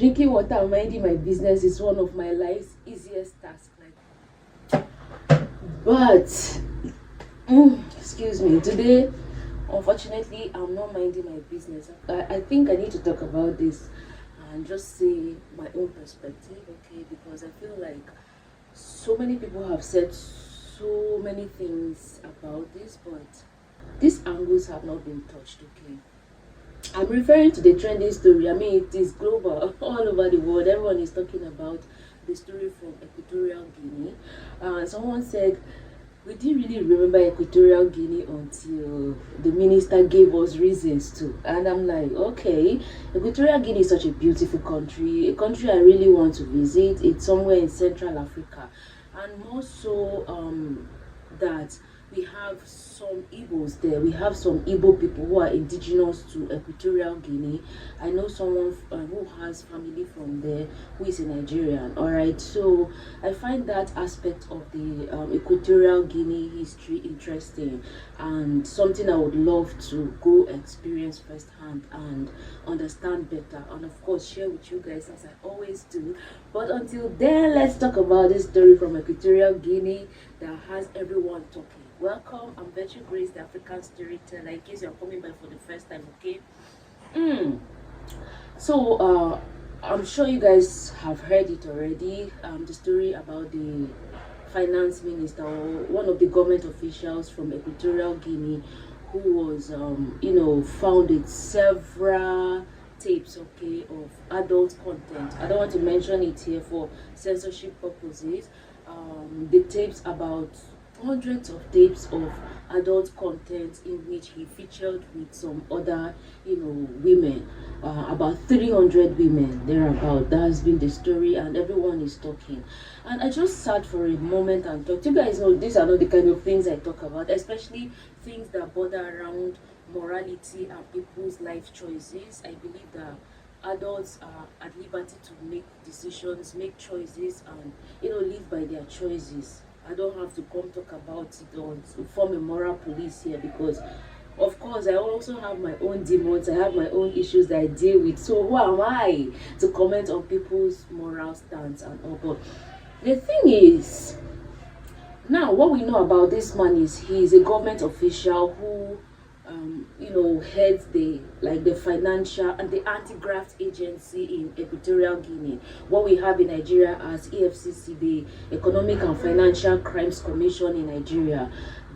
Drinking water and minding my business is one of my life's easiest tasks. But excuse me, today unfortunately I'm not minding my business. I think I need to talk about this and just say my own perspective, okay? Because I feel like so many people have said so many things about this, but these angles have not been touched, okay? I'm referring to the trending story. I mean, it is global, all over the world. Everyone is talking about the story from Equatorial Guinea. Someone said, we didn't really remember Equatorial Guinea until the minister gave us reasons to. And I'm like, okay, Equatorial Guinea is such a beautiful country, a country I really want to visit. It's somewhere in Central Africa. And more so, that we have some Igbos there. We have some Igbo people who are indigenous to Equatorial Guinea. I know someone who has family from there who is a Nigerian. All right, so I find that aspect of the Equatorial Guinea history interesting and something I would love to go experience firsthand and understand better, and of course share with you guys as I always do. But until then, let's talk about this story from Equatorial Guinea that has everyone talking. Welcome, I'm Virtue Grace, the African storyteller. In case you're coming by for the first time, okay? So I'm sure you guys have heard it already. The story about the finance minister or one of the government officials from Equatorial Guinea who was, found with several tapes, okay, of adult content. I don't want to mention it here for censorship purposes. The tapes, about hundreds of tapes of adult content in which he featured with some other women, about 300 women thereabout. That has been the story and everyone is talking. And I just sat for a moment and talked. You guys know these are not the kind of things I talk about, especially things that border around morality and people's life choices. I believe that adults are at liberty to make decisions, make choices, and live by their choices. I don't have to come talk about it or to form a moral police here, because of course I also have my own demons, I have my own issues that I deal with. So who am I to comment on people's moral stance and all? But the thing is, now what we know about this man is he is a government official who heads the financial and the anti-graft agency in Equatorial Guinea, what we have in Nigeria as EFCC, the Economic and Financial Crimes Commission in Nigeria.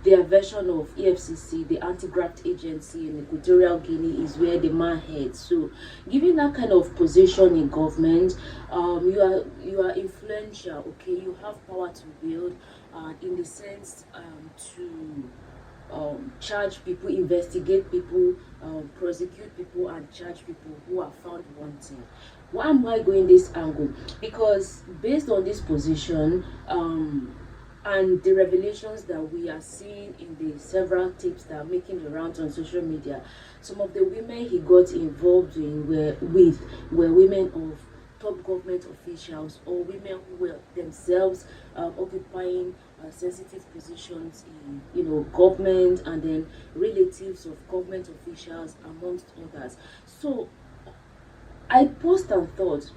Their version of EFCC, the anti-graft agency in Equatorial Guinea, is where the man heads. So given that kind of position in government, you are influential, okay? You have power to build, in the sense to charge people, investigate people, prosecute people, and charge people who are found wanting. Why am I going this angle? Because based on this position, and the revelations that we are seeing in the several tips that are making the rounds on social media, some of the women he got involved in were women of top government officials or women who were themselves occupying sensitive positions in government, and then relatives of government officials amongst others. So I paused and thought,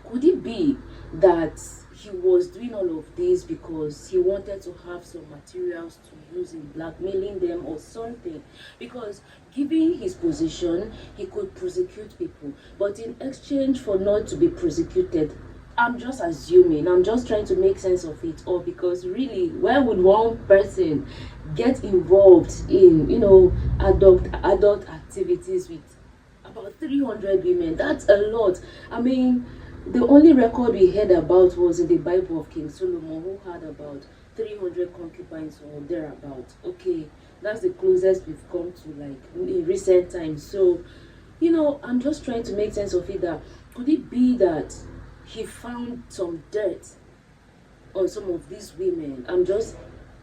could it be that he was doing all of this because he wanted to have some materials to use in blackmailing them or something? Because given his position, he could prosecute people, but in exchange for not to be prosecuted, I'm just assuming, I'm just trying to make sense of it all, because really, where would one person get involved in adult activities with about 300 women? That's a lot. I mean, the only record we heard about was in the Bible of King Solomon, who had about 300 concubines or thereabout. Okay, that's the closest we've come to, like, in recent times. So, I'm just trying to make sense of it, that could it be that he found some dirt on some of these women? I'm just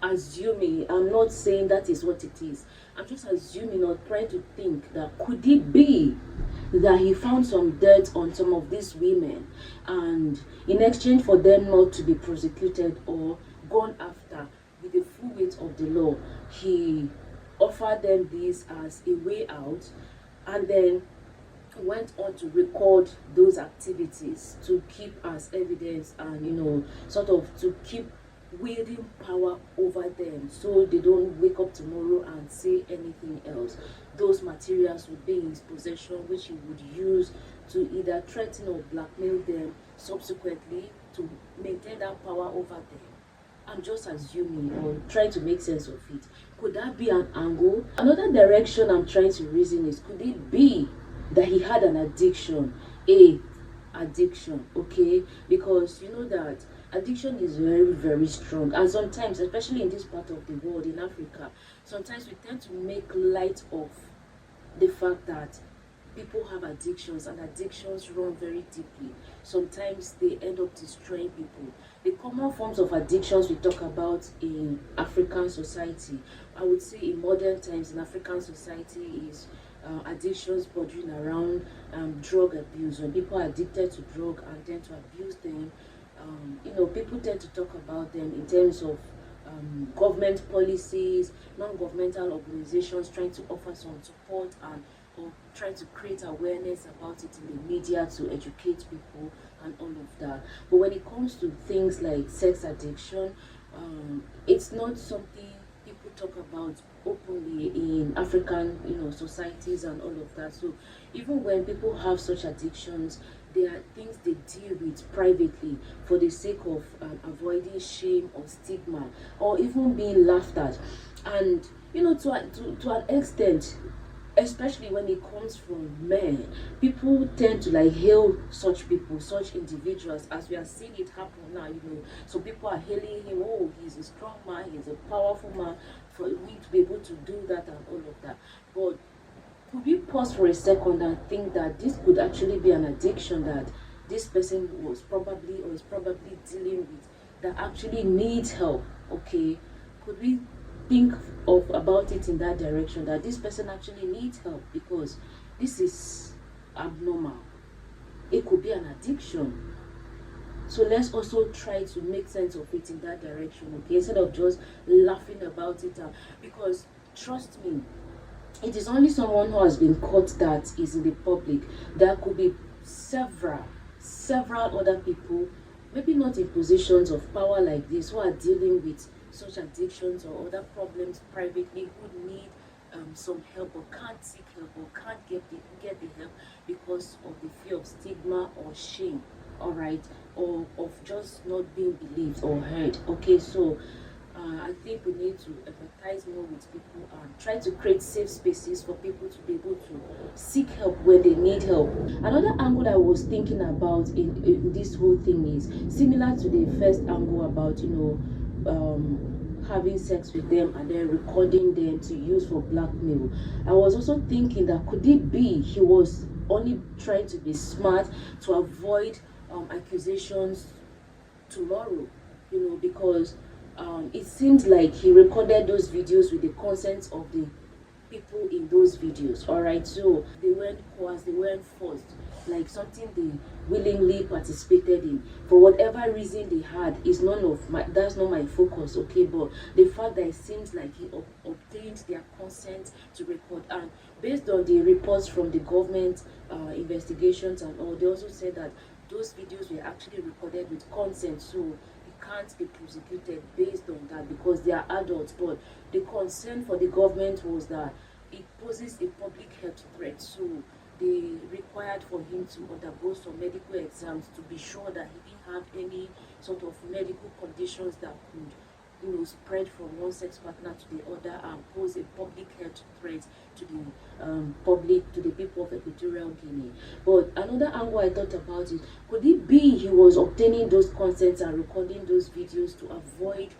assuming, I'm not saying that is what it is. I'm just assuming or trying to think that could it be that he found some dirt on some of these women, and in exchange for them not to be prosecuted or gone after with the full weight of the law, he offered them this as a way out, and then went on to record those activities to keep as evidence, and sort of to keep wielding power over them, so they don't wake up tomorrow and say anything else. Those materials would be in his possession, which he would use to either threaten or blackmail them subsequently to maintain that power over them. I'm just assuming or trying to make sense of it. Could that be an angle? Another direction I'm trying to reason is, could it be that he had an addiction? Addiction, okay? Because you know that addiction is very, very strong, and sometimes, especially in this part of the world, in Africa, sometimes we tend to make light of the fact that people have addictions, and addictions run very deeply. Sometimes they end up destroying people. The common forms of addictions we talk about in African society, I would say in modern times in African society, is addictions bordering around drug abuse. When people are addicted to drug and tend to abuse them, people tend to talk about them in terms of government policies, non-governmental organizations trying to offer some support and or trying to create awareness about it in the media to educate people and all of that. But when it comes to things like sex addiction, it's not something people talk about openly in African, societies and all of that. So even when people have such addictions, there are things they deal with privately for the sake of avoiding shame or stigma, or even being laughed at. And to an extent, especially when it comes from men, people tend to hail such people, such individuals, as we are seeing it happen now. So people are hailing him, oh, he's a strong man, he's a powerful man, for me to be able to do that and all of that. But could we pause for a second and think that this could actually be an addiction that this person was probably or is probably dealing with, that actually needs help? Okay, could we think about it in that direction, that this person actually needs help because this is abnormal? It could be an addiction. So let's also try to make sense of it in that direction, okay, instead of just laughing about it. Because trust me, it is only someone who has been caught that is in the public. There could be several other people, maybe not in positions of power like this, who are dealing with such addictions or other problems privately, who need some help or can't seek help or can't get the help because of the fear of stigma or shame, all right, or of just not being believed or heard. Okay, so I think we need to empathize more with people and try to create safe spaces for people to be able to seek help when they need help. Another angle I was thinking about in this whole thing is similar to the first angle about having sex with them and then recording them to use for blackmail. I was also thinking that could it be he was only trying to be smart to avoid accusations tomorrow, because it seemed like he recorded those videos with the consent of the people in those videos, all right? So they weren't coerced, they weren't forced, like something they willingly participated in. For whatever reason they had, is that's not my focus, okay? But the fact that it seems like he obtained their consent to record, and based on the reports from the government investigations and all, they also said that those videos were actually recorded with consent, so can't be prosecuted based on that because they are adults. But the concern for the government was that it poses a public health threat, so they required for him to undergo some medical exams to be sure that he didn't have any sort of medical conditions that could spread from one sex partner to the other and pose a public health threat to the public, to the people of Equatorial Guinea. But another angle I thought about is, could it be he was obtaining those consents and recording those videos to avoid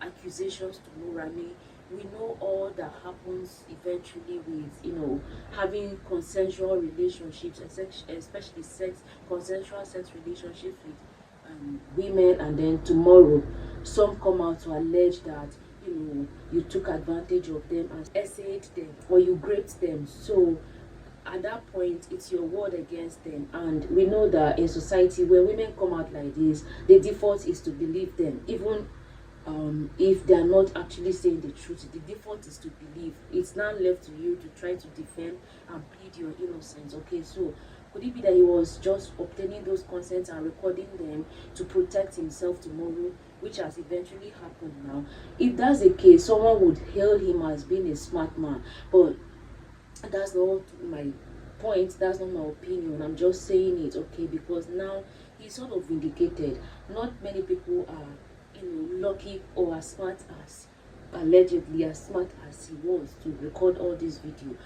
accusations to Morami? We know all that happens eventually with having consensual relationships, especially consensual sex relationships with women, and then tomorrow some come out to allege that you took advantage of them and essayed them or you raped them. So at that point it's your word against them, and we know that in society when women come out like this, the default is to believe them, even if they are not actually saying the truth. The default is to believe. It's now left to you to try to defend and plead your innocence. Okay, so could it be that he was just obtaining those consents and recording them to protect himself tomorrow, which has eventually happened now? If that's the case, someone would hail him as being a smart man, but that's not my point, that's not my opinion. I'm just saying it, okay, because now he's sort of vindicated. Not many people are, lucky or as smart as, allegedly as smart as he was to record all this video.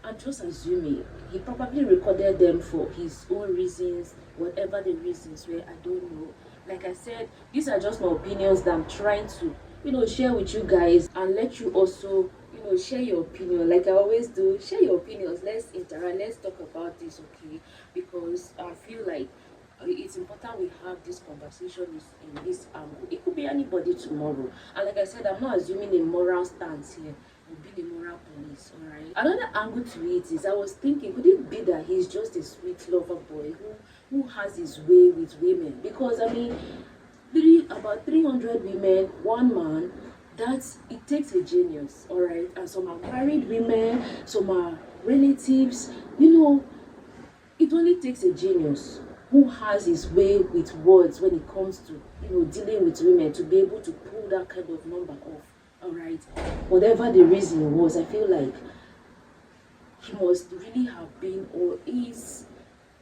I'm just assuming he probably recorded them for his own reasons, whatever the reasons were. I don't know. Like I said, these are just my opinions that I'm trying to, share with you guys, and let you also, share your opinion. Like I always do, share your opinions. Let's interact. Let's talk about this, okay? Because I feel like it's important we have this conversation in this angle. It could be anybody tomorrow, and like I said, I'm not assuming a moral stance here. Be the moral police, all right? Another angle to it is, I was thinking, could it be that he's just a sweet lover boy who has his way with women? Because I mean, about 300 women, one man, that's, it takes a genius, all right? And some are married women, some are relatives. It only takes a genius who has his way with words when it comes to, dealing with women, to be able to pull that kind of number off. All right, whatever the reason was, I feel like he must really have been, or is,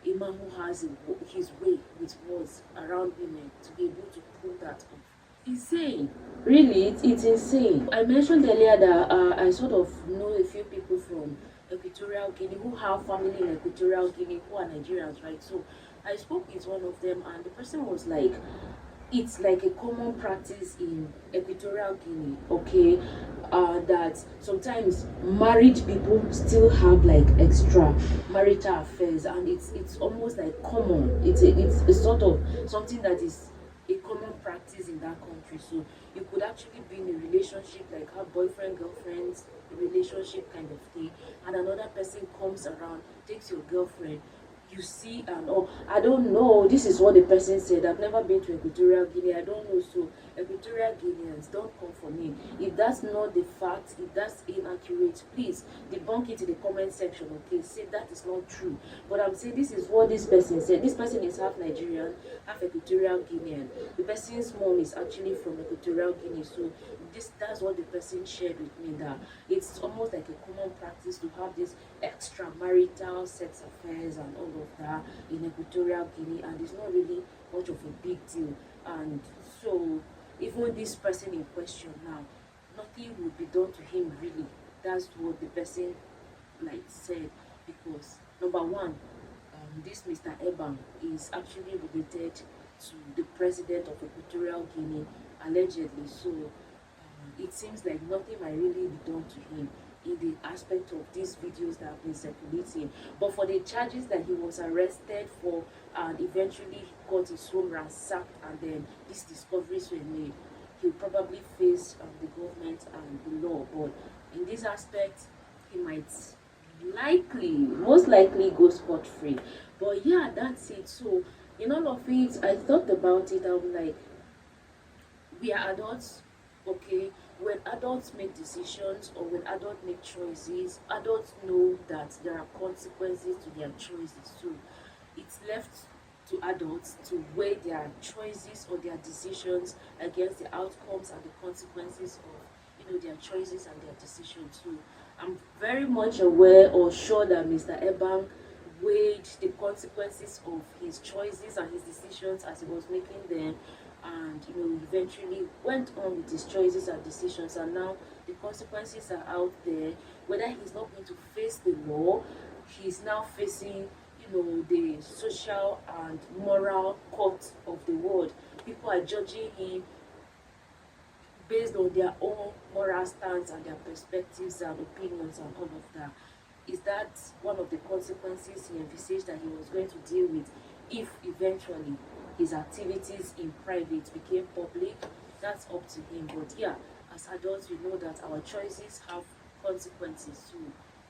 a man who has his way with words around women to be able to pull that off. Insane, really, it's insane. I mentioned earlier that I sort of know a few people from Equatorial Guinea who have family in Equatorial Guinea who are Nigerians, right? So I spoke with one of them, and the person was like, it's like a common practice in Equatorial Guinea, okay, that sometimes married people still have like extra marital affairs, and it's almost like common. It's a sort of something that is a common practice in that country. So you could actually be in a relationship, like have boyfriend girlfriend relationship kind of thing, and another person comes around, takes your girlfriend, you see, and oh, I don't know, this is what the person said. I've never been to Equatorial Guinea, I don't know. So Equatorial Guineans, don't come for me if that's not the fact. If that's inaccurate, please debunk it in the comment section, okay? Say that is not true. But I'm saying this is what this person said. This person is half Nigerian, half Equatorial Guinean. The person's mom is actually from Equatorial Guinea. So that's what the person shared with me, that it's almost like a common practice to have this extramarital sex affairs and all of that in Equatorial Guinea, and it's not really much of a big deal. And so even this person in question now, nothing will be done to him really. That's what the person like said, because number one, this Mr. Ebang is actually related to the president of Equatorial Guinea, allegedly. So it seems like nothing might really be done to him in the aspect of these videos that have been circulating. But for the charges that he was arrested for and eventually got his home ransacked, and then these discoveries were made, he'll probably face the government and the law. But in this aspect, he might most likely go scot-free. But yeah, that's it. So in all of it, I thought about it. I'm like, we are adults, okay? When adults make decisions, or when adults make choices, adults know that there are consequences to their choices. So it's left to adults to weigh their choices or their decisions against the outcomes and the consequences of their choices and their decisions. So I'm very much aware or sure that Mr. Ebang weighed the consequences of his choices and his decisions as he was making them, and eventually went on with his choices and decisions, and now the consequences are out there. Whether he's not going to face the law, he's now facing the social and moral court of the world. People are judging him based on their own moral stance and their perspectives and opinions and all of that. Is that one of the consequences he envisaged that he was going to deal with if eventually his activities in private became public? That's up to him. But yeah, as adults, we know that our choices have consequences. So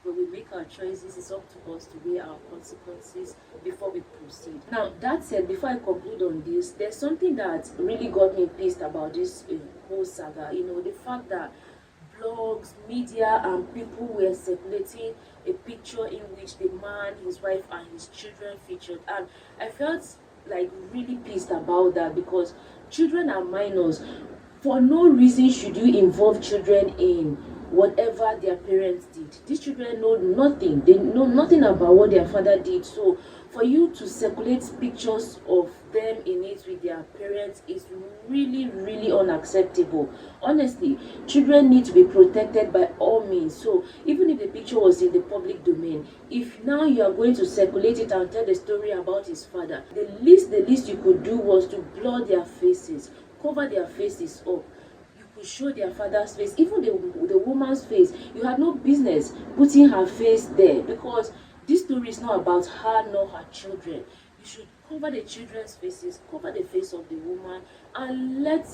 When we make our choices, it's up to us to weigh our consequences before we proceed. Now, that said, before I conclude on this, there's something that really got me pissed about this whole saga. The fact that blogs, media, and people were circulating a picture in which the man, his wife, and his children featured. And I felt like really pissed about that, because children are minors. For no reason should you involve children in whatever their parents did. These children know nothing. They know nothing about what their father did. So for you to circulate pictures of them in it with their parents is really unacceptable. Honestly, children need to be protected by all means. So even if the picture was in the public domain, if now you are going to circulate it and tell the story about his father, the least you could do was to blur their faces, cover their faces up. You could show their father's face, even the woman's face. You had no business putting her face there, because this story is not about her nor her children. You should cover the children's faces, cover the face of the woman, and let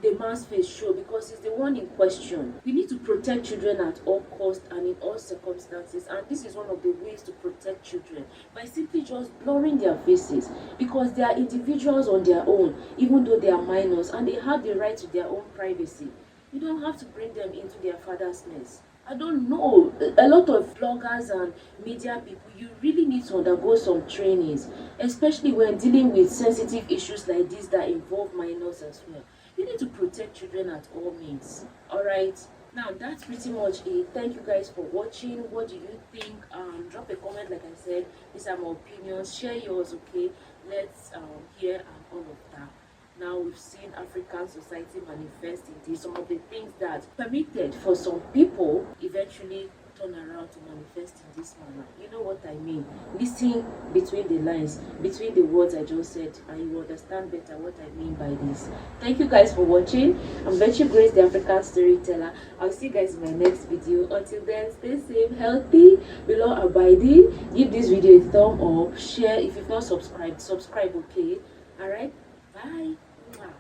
the man's face show, because he's the one in question. We need to protect children at all costs and in all circumstances, and this is one of the ways to protect children, by simply just blurring their faces, because they are individuals on their own, even though they are minors, and they have the right to their own privacy. You don't have to bring them into their father's mess. I don't know, a lot of bloggers and media people, you really need to undergo some trainings, especially when dealing with sensitive issues like this that involve minors as well. You need to protect children at all means. Alright, now that's pretty much it. Thank you guys for watching. What do you think? Drop a comment. Like I said, these are my opinions. Share yours, okay? Let's hear and all of that. Now we've seen African society manifest in this. Some of the things that permitted for some people eventually turn around to manifest in this manner. You know what I mean? Listen between the lines, between the words I just said, and you will understand better what I mean by this. Thank you guys for watching. I'm Virtue Grace, the African storyteller. I'll see you guys in my next video. Until then, stay safe, healthy, below abiding. Give this video a thumb up, share. If you've not subscribed, subscribe, okay? Alright, bye. Wow.